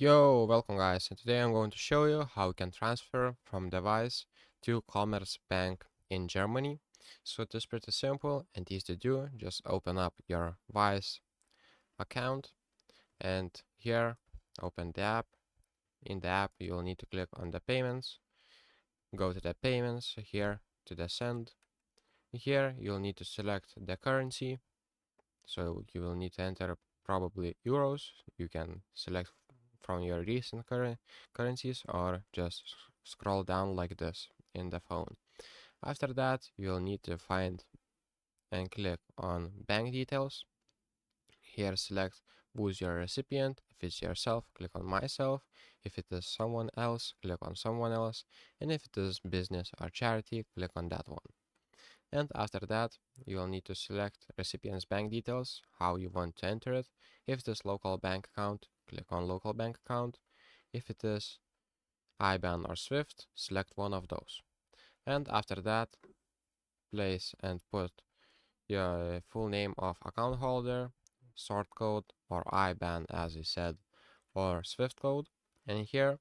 Yo, welcome guys, and today I'm going to show you how you can transfer from device to Commerzbank in Germany. So it is pretty simple and easy to do. Just open up your Wise account and here open the app. In the app you'll need to click on the payments, go to the payments, here to the send. Here you'll need to select the currency, so you will need to enter probably euros. You can select from your recent currencies or just scroll down like this in the phone. After that, you'll need to find and click on bank details. Here select who's your recipient. If it's yourself, click on myself. If it is someone else, click on someone else. And if it is business or charity, click on that one. And after that, you'll need to select recipient's bank details, how you want to enter it. If it is local bank account, click on local bank account. If it is IBAN or SWIFT, select one of those. And after that, place and put your full name of account holder, sort code or IBAN as I said, or SWIFT code. And here,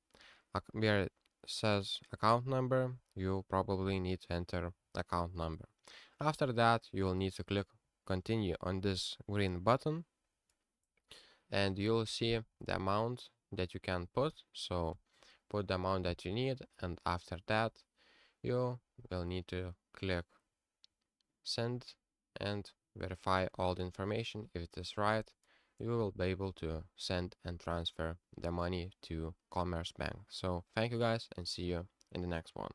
where it says account number, you probably need to enter account number. After that, you will need to click continue on this green button and you'll see the amount that you can put. So put the amount that you need, and after that you will need to click send and verify all the information. If it is right, you will be able to send and transfer the money to Commerzbank. So thank you guys and see you in the next one.